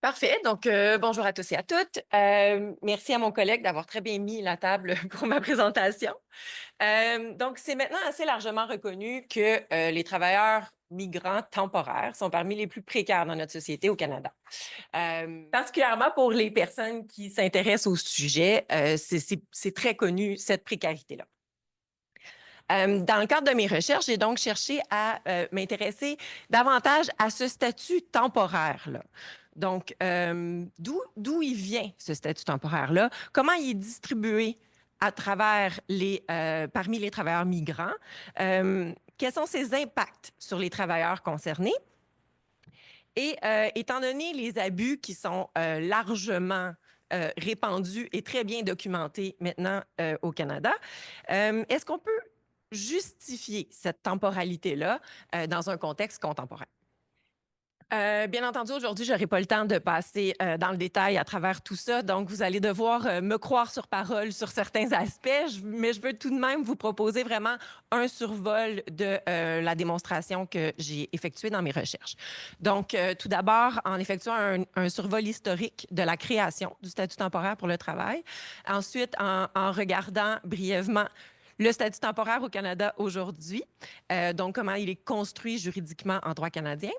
Parfait. Donc, bonjour à tous et à toutes. Merci à mon collègue d'avoir très bien mis la table pour ma présentation. Donc, c'est maintenant assez largement reconnu que les travailleurs migrants temporaires sont parmi les plus précaires dans notre société au Canada. Particulièrement pour les personnes qui s'intéressent au sujet, c'est très connu, cette précarité-là. Dans le cadre de mes recherches, j'ai donc cherché à m'intéresser davantage à ce statut temporaire-là. Donc, d'où il vient ce statut temporaire-là? Comment il est distribué à travers parmi les travailleurs migrants? Quels sont ses impacts sur les travailleurs concernés? Et étant donné les abus qui sont largement répandus et très bien documentés maintenant au Canada, est-ce qu'on peut justifier cette temporalité-là dans un contexte contemporain? Bien entendu, aujourd'hui, je n'aurai pas le temps de passer dans le détail à travers tout ça. Donc, vous allez devoir me croire sur parole sur certains aspects, mais je veux tout de même vous proposer vraiment un survol de la démonstration que j'ai effectuée dans mes recherches. Donc, tout d'abord, en effectuant un survol historique de la création du statut temporaire pour le travail. Ensuite, en regardant brièvement le statut temporaire au Canada aujourd'hui, donc comment il est construit juridiquement en droit canadien.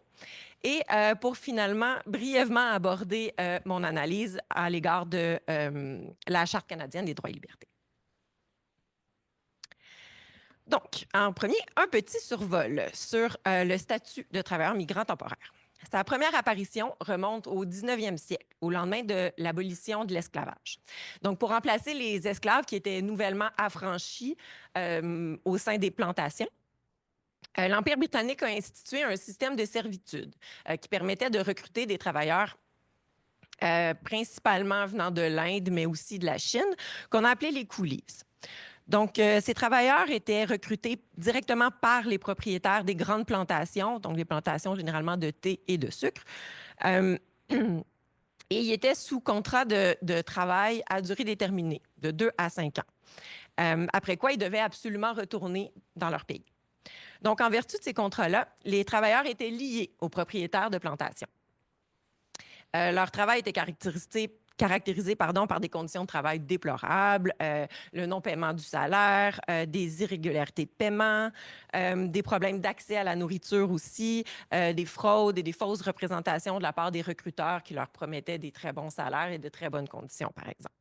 Et pour finalement brièvement aborder mon analyse à l'égard de la Charte canadienne des droits et libertés. Donc, en premier, un petit survol sur le statut de travailleur migrant temporaire. Sa première apparition remonte au 19e siècle, au lendemain de l'abolition de l'esclavage. Donc, pour remplacer les esclaves qui étaient nouvellement affranchis au sein des plantations, l'Empire britannique a institué un système de servitude qui permettait de recruter des travailleurs principalement venant de l'Inde, mais aussi de la Chine, qu'on a appelé les coolies. Donc, ces travailleurs étaient recrutés directement par les propriétaires des grandes plantations, donc des plantations généralement de thé et de sucre. Et ils étaient sous contrat de travail à durée déterminée, de 2 à 5 ans. Après quoi, ils devaient absolument retourner dans leur pays. Donc, en vertu de ces contrats-là, les travailleurs étaient liés aux propriétaires de plantations. Leur travail était caractérisé par des conditions de travail déplorables, le non-paiement du salaire, des irrégularités de paiement, des problèmes d'accès à la nourriture aussi, des fraudes et des fausses représentations de la part des recruteurs qui leur promettaient des très bons salaires et de très bonnes conditions, par exemple.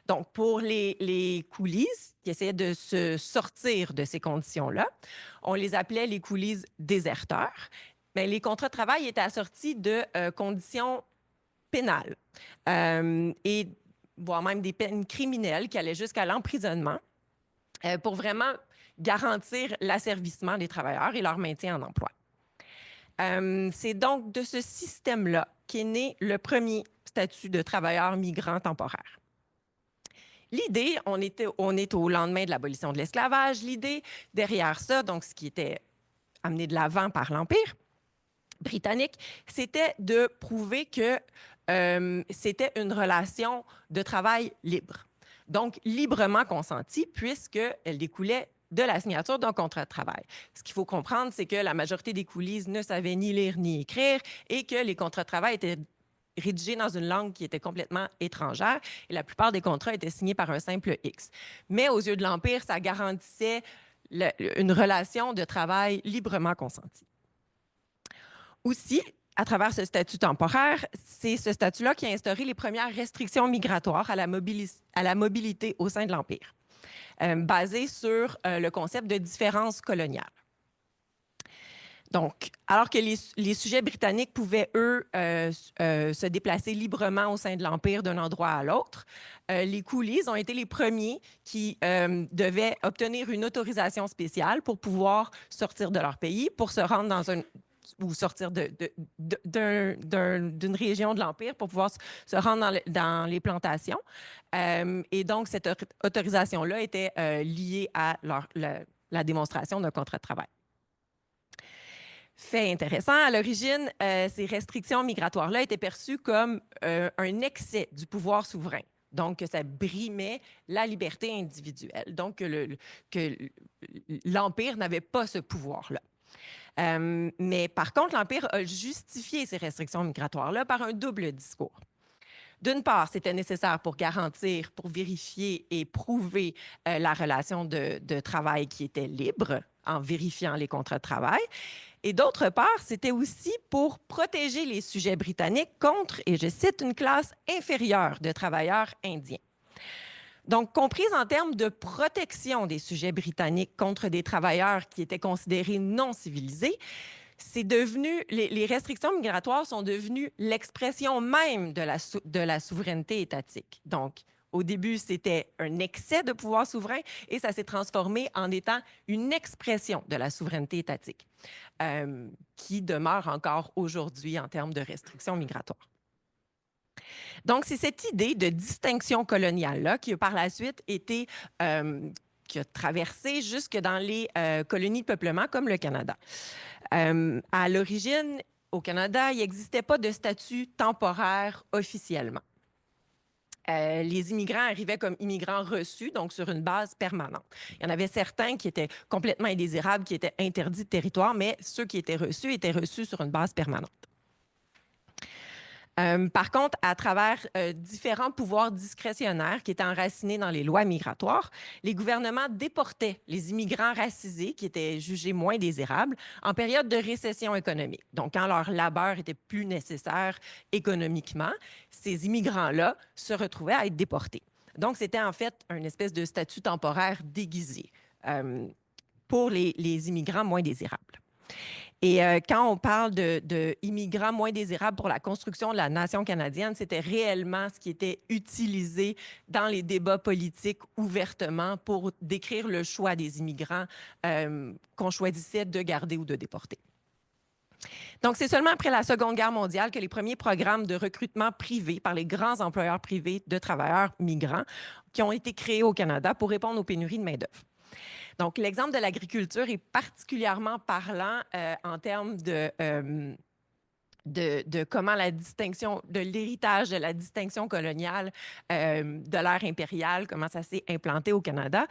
Donc, pour les coolies qui essayaient de se sortir de ces conditions-là, on les appelait les coolies déserteurs. Mais les contrats de travail étaient assortis de conditions pénales et voire même des peines criminelles qui allaient jusqu'à l'emprisonnement pour vraiment garantir l'asservissement des travailleurs et leur maintien en emploi. C'est donc de ce système-là qu'est né le premier statut de travailleur migrant temporaire. L'idée, on est au lendemain de l'abolition de l'esclavage, l'idée derrière ça, donc ce qui était amené de l'avant par l'Empire britannique, c'était de prouver que c'était une relation de travail libre. Donc, librement consentie, puisqu'elle découlait de la signature d'un contrat de travail. Ce qu'il faut comprendre, c'est que la majorité des coolies ne savaient ni lire ni écrire et que les contrats de travail étaient rédigés dans une langue qui était complètement étrangère et la plupart des contrats étaient signés par un simple X. Mais aux yeux de l'Empire, ça garantissait une relation de travail librement consentie. Aussi, à travers ce statut temporaire, c'est ce statut-là qui a instauré les premières restrictions migratoires à la mobilité au sein de l'Empire, basées sur le concept de différence coloniale. Donc, alors que les sujets britanniques pouvaient, eux, se déplacer librement au sein de l'Empire d'un endroit à l'autre, les coolies ont été les premiers qui devaient obtenir une autorisation spéciale pour pouvoir sortir de leur pays, pour se rendre ou sortir d'une région de l'Empire pour pouvoir se rendre dans les plantations. Et donc, cette autorisation-là était liée à la démonstration d'un contrat de travail. Fait intéressant, à l'origine, ces restrictions migratoires-là étaient perçues comme un excès du pouvoir souverain. Donc, ça brimait la liberté individuelle. Donc, que l'Empire n'avait pas ce pouvoir-là. Mais par contre, l'Empire a justifié ces restrictions migratoires-là par un double discours. D'une part, c'était nécessaire pour garantir, pour vérifier et prouver la relation de travail qui était libre en vérifiant les contrats de travail. Et d'autre part, c'était aussi pour protéger les sujets britanniques contre, et je cite, une classe inférieure de travailleurs indiens. Donc, comprise en termes de protection des sujets britanniques contre des travailleurs qui étaient considérés non civilisés, c'est devenu, les restrictions migratoires sont devenues l'expression même de la souveraineté étatique. Donc, au début, c'était un excès de pouvoir souverain et ça s'est transformé en étant une expression de la souveraineté étatique qui demeure encore aujourd'hui en termes de restrictions migratoires. Donc, c'est cette idée de distinction coloniale-là qui a par la suite été qui a traversé jusque dans les colonies de peuplement comme le Canada. À l'origine, au Canada, il n'existait pas de statut temporaire officiellement. Les immigrants arrivaient comme immigrants reçus, donc sur une base permanente. Il y en avait certains qui étaient complètement indésirables, qui étaient interdits de territoire, mais ceux qui étaient reçus sur une base permanente. Par contre, à travers différents pouvoirs discrétionnaires qui étaient enracinés dans les lois migratoires, les gouvernements déportaient les immigrants racisés qui étaient jugés moins désirables en période de récession économique. Donc, quand leur labeur était plus nécessaire économiquement, ces immigrants-là se retrouvaient à être déportés. Donc, c'était en fait une espèce de statut temporaire déguisé pour les immigrants moins désirables. Et quand on parle d'immigrants moins désirables pour la construction de la nation canadienne, c'était réellement ce qui était utilisé dans les débats politiques ouvertement pour décrire le choix des immigrants qu'on choisissait de garder ou de déporter. Donc, c'est seulement après la Seconde Guerre mondiale que les premiers programmes de recrutement privés par les grands employeurs privés de travailleurs migrants qui ont été créés au Canada pour répondre aux pénuries de main-d'œuvre. Donc, l'exemple de l'agriculture est particulièrement parlant en termes de comment la distinction, de l'héritage de la distinction coloniale de l'ère impériale, comment ça s'est implanté au Canada.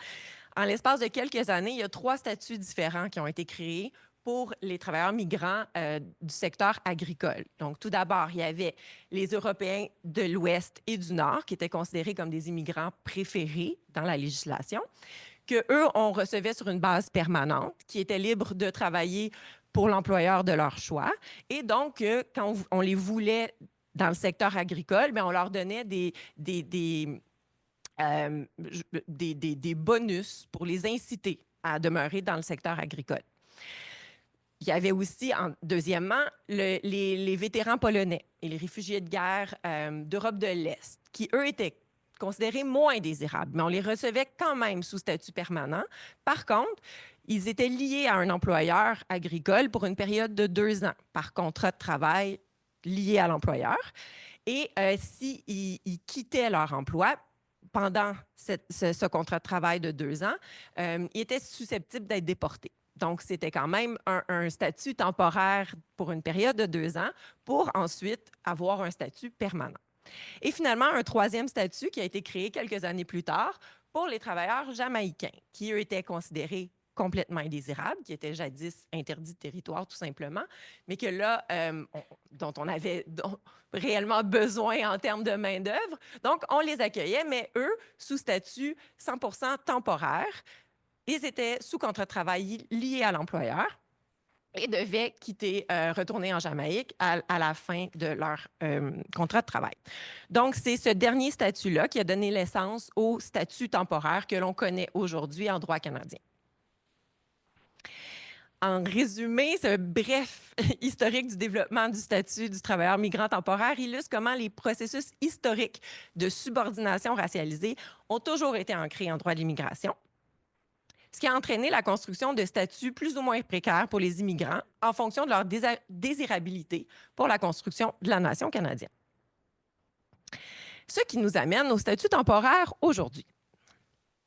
En l'espace de quelques années, il y a 3 statuts différents qui ont été créés pour les travailleurs migrants du secteur agricole. Donc, tout d'abord, il y avait les Européens de l'Ouest et du Nord qui étaient considérés comme des immigrants préférés dans la législation, qu'eux, on recevait sur une base permanente, qui était libre de travailler pour l'employeur de leur choix. Et donc, quand on les voulait dans le secteur agricole, bien, on leur donnait des bonus pour les inciter à demeurer dans le secteur agricole. Il y avait aussi, deuxièmement, les vétérans polonais et les réfugiés de guerre d'Europe de l'Est, qui, eux, étaient considérés moins désirables, mais on les recevait quand même sous statut permanent. Par contre, ils étaient liés à un employeur agricole pour une période de 2 ans par contrat de travail lié à l'employeur. Et s'ils quittaient leur emploi pendant ce contrat de travail de 2 ans, ils étaient susceptibles d'être déportés. Donc, c'était quand même un statut temporaire pour une période de 2 ans pour ensuite avoir un statut permanent. Et finalement, un 3e statut qui a été créé quelques années plus tard pour les travailleurs jamaïcains, qui, eux, étaient considérés complètement indésirables, qui étaient jadis interdits de territoire, tout simplement, mais que là, dont on avait réellement besoin en termes de main-d'œuvre. Donc, on les accueillait, mais eux, sous statut 100% temporaire, ils étaient sous contrat de travail lié à l'employeur et devaient retourner en Jamaïque à la fin de leur contrat de travail. Donc, c'est ce dernier statut-là qui a donné naissance au statut temporaire que l'on connaît aujourd'hui en droit canadien. En résumé, ce bref historique du développement du statut du travailleur migrant temporaire illustre comment les processus historiques de subordination racialisée ont toujours été ancrés en droit de l'immigration, ce qui a entraîné la construction de statuts plus ou moins précaires pour les immigrants en fonction de leur désirabilité pour la construction de la nation canadienne. Ce qui nous amène au statut temporaire aujourd'hui.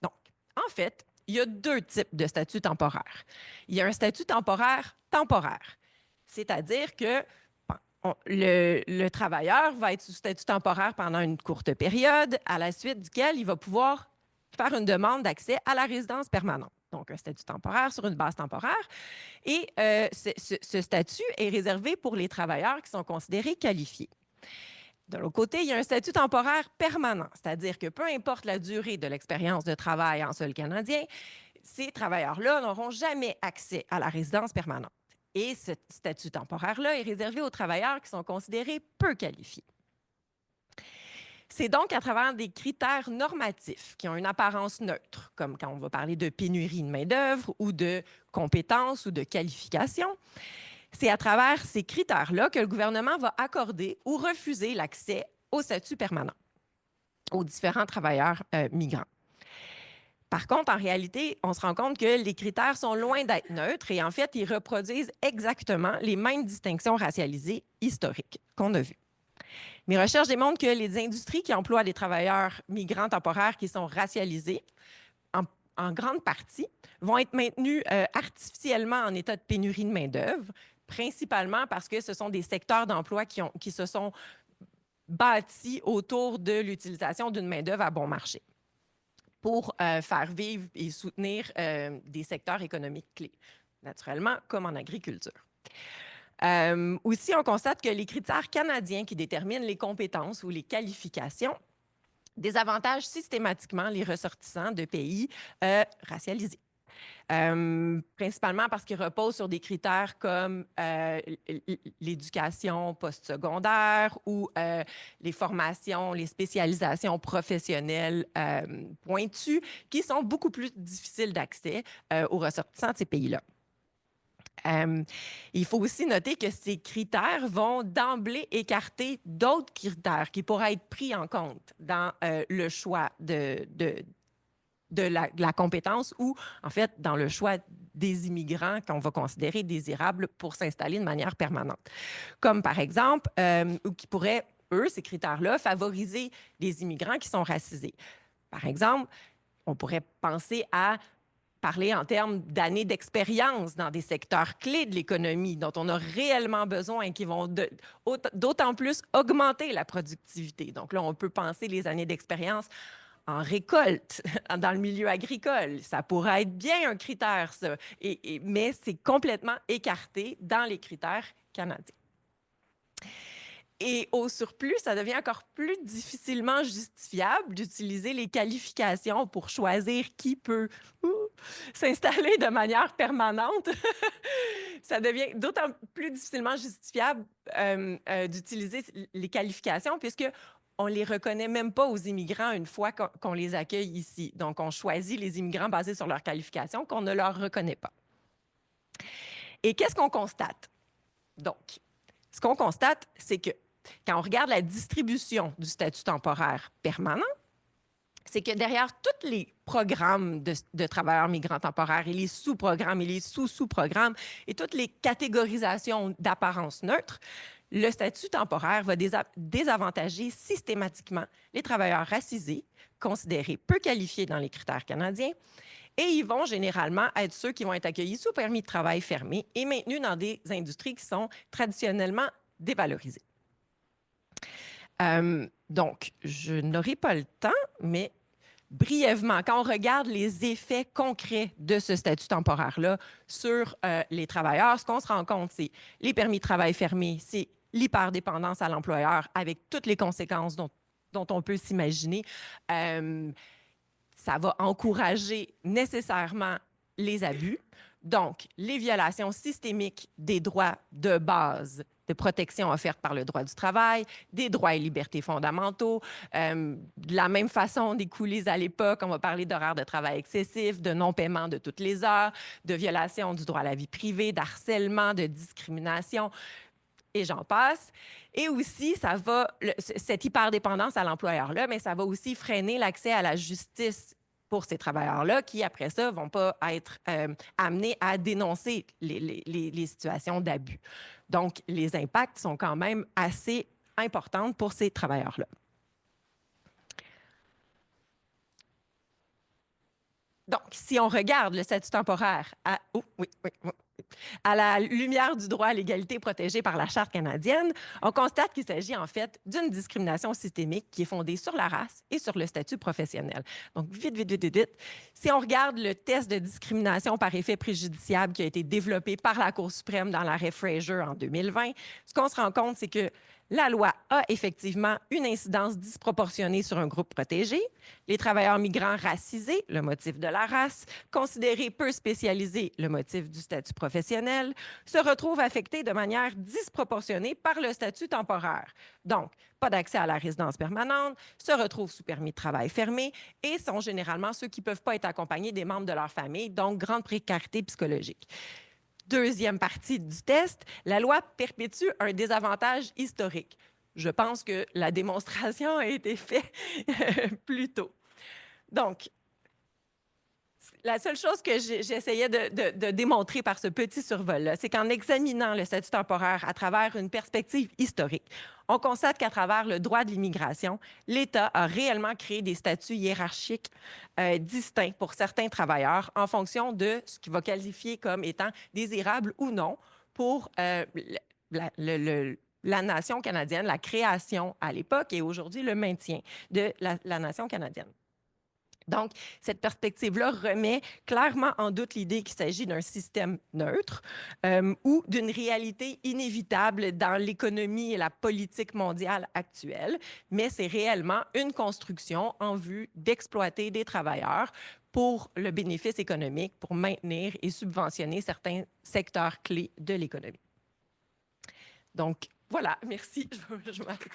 Donc, en fait, il y a 2 types de statuts temporaires. Il y a un statut temporaire, c'est-à-dire que le travailleur va être sous statut temporaire pendant une courte période, à la suite duquel il va pouvoir faire une demande d'accès à la résidence permanente. donc un statut temporaire sur une base temporaire. Et ce statut est réservé pour les travailleurs qui sont considérés qualifiés. De l'autre côté, il y a un statut temporaire permanent, c'est-à-dire que peu importe la durée de l'expérience de travail en sol canadien, ces travailleurs-là n'auront jamais accès à la résidence permanente. Et ce statut temporaire-là est réservé aux travailleurs qui sont considérés peu qualifiés. C'est donc à travers des critères normatifs qui ont une apparence neutre, comme quand on va parler de pénurie de main-d'œuvre ou de compétences ou de qualifications. C'est à travers ces critères-là que le gouvernement va accorder ou refuser l'accès au statut permanent aux différents travailleurs migrants. Par contre, en réalité, on se rend compte que les critères sont loin d'être neutres et en fait, ils reproduisent exactement les mêmes distinctions racialisées historiques qu'on a vues. Mes recherches démontrent que les industries qui emploient des travailleurs migrants temporaires qui sont racialisés, en grande partie, vont être maintenues artificiellement en état de pénurie de main-d'œuvre, principalement parce que ce sont des secteurs d'emploi qui se sont bâtis autour de l'utilisation d'une main-d'œuvre à bon marché pour faire vivre et soutenir des secteurs économiques clés, naturellement, comme en agriculture. Aussi, on constate que les critères canadiens qui déterminent les compétences ou les qualifications désavantagent systématiquement les ressortissants de pays racialisés. Principalement parce qu'ils reposent sur des critères comme l'éducation postsecondaire ou les formations, les spécialisations professionnelles pointues qui sont beaucoup plus difficiles d'accès aux ressortissants de ces pays-là. Il faut aussi noter que ces critères vont d'emblée écarter d'autres critères qui pourraient être pris en compte dans le choix de la compétence ou, en fait, dans le choix des immigrants qu'on va considérer désirables pour s'installer de manière permanente. Comme, par exemple, ou qui pourraient, eux, ces critères-là, favoriser des immigrants qui sont racisés. Par exemple, on pourrait penser à parler en termes d'années d'expérience dans des secteurs clés de l'économie dont on a réellement besoin et qui vont d'autant plus augmenter la productivité. Donc là, on peut penser les années d'expérience en récolte, dans le milieu agricole. Ça pourrait être bien un critère, ça, mais c'est complètement écarté dans les critères canadiens. Et au surplus, ça devient encore plus difficilement justifiable d'utiliser les qualifications pour choisir qui peut s'installer de manière permanente. Ça devient d'autant plus difficilement justifiable d'utiliser les qualifications puisque on ne les reconnaît même pas aux immigrants une fois qu'on les accueille ici. Donc, on choisit les immigrants basés sur leurs qualifications qu'on ne leur reconnaît pas. Et qu'est-ce qu'on constate? Donc, ce qu'on constate, c'est que quand on regarde la distribution du statut temporaire permanent, c'est que derrière tous les programmes de travailleurs migrants temporaires et les sous-programmes et les sous-sous-programmes et toutes les catégorisations d'apparence neutre, le statut temporaire va désavantager systématiquement les travailleurs racisés, considérés peu qualifiés dans les critères canadiens, et ils vont généralement être ceux qui vont être accueillis sous permis de travail fermé et maintenus dans des industries qui sont traditionnellement dévalorisées. Donc, je n'aurai pas le temps, mais brièvement, quand on regarde les effets concrets de ce statut temporaire-là sur les travailleurs, ce qu'on se rend compte, c'est les permis de travail fermés, c'est l'hyperdépendance à l'employeur avec toutes les conséquences dont on peut s'imaginer. Ça va encourager nécessairement les abus. Donc, les violations systémiques des droits de base de protection offertes par le droit du travail, des droits et libertés fondamentaux. De la même façon, des coulisses à l'époque, on va parler d'horaires de travail excessifs, de non-paiement de toutes les heures, de violation du droit à la vie privée, d'harcèlement, de discrimination, et j'en passe. Et aussi, cette hyperdépendance à l'employeur-là, mais ça va aussi freiner l'accès à la justice pour ces travailleurs-là qui, après ça, ne vont pas être amenés à dénoncer les situations d'abus. Donc, les impacts sont quand même assez importants pour ces travailleurs-là. Donc, si on regarde le statut temporaire À la lumière du droit à l'égalité protégé par la Charte canadienne, on constate qu'il s'agit en fait d'une discrimination systémique qui est fondée sur la race et sur le statut professionnel. Donc, vite. Si on regarde le test de discrimination par effet préjudiciable qui a été développé par la Cour suprême dans l'arrêt Fraser en 2020, ce qu'on se rend compte, c'est que la loi a effectivement une incidence disproportionnée sur un groupe protégé. Les travailleurs migrants racisés, le motif de la race, considérés peu spécialisés, le motif du statut professionnel, se retrouvent affectés de manière disproportionnée par le statut temporaire. Donc, pas d'accès à la résidence permanente, se retrouvent sous permis de travail fermé et sont généralement ceux qui ne peuvent pas être accompagnés des membres de leur famille, donc grande précarité psychologique. Deuxième partie du test, la loi perpétue un désavantage historique. Je pense que la démonstration a été faite plus tôt. Donc, la seule chose que j'essayais de démontrer par ce petit survol-là, c'est qu'en examinant le statut temporaire à travers une perspective historique, on constate qu'à travers le droit de l'immigration, l'État a réellement créé des statuts hiérarchiques distincts pour certains travailleurs en fonction de ce qu'il va qualifier comme étant désirable ou non pour la nation canadienne, la création à l'époque et aujourd'hui le maintien de la nation canadienne. Donc, cette perspective-là remet clairement en doute l'idée qu'il s'agit d'un système neutre ou d'une réalité inévitable dans l'économie et la politique mondiale actuelle, mais c'est réellement une construction en vue d'exploiter des travailleurs pour le bénéfice économique, pour maintenir et subventionner certains secteurs clés de l'économie. Donc, voilà, merci. Je m'arrête.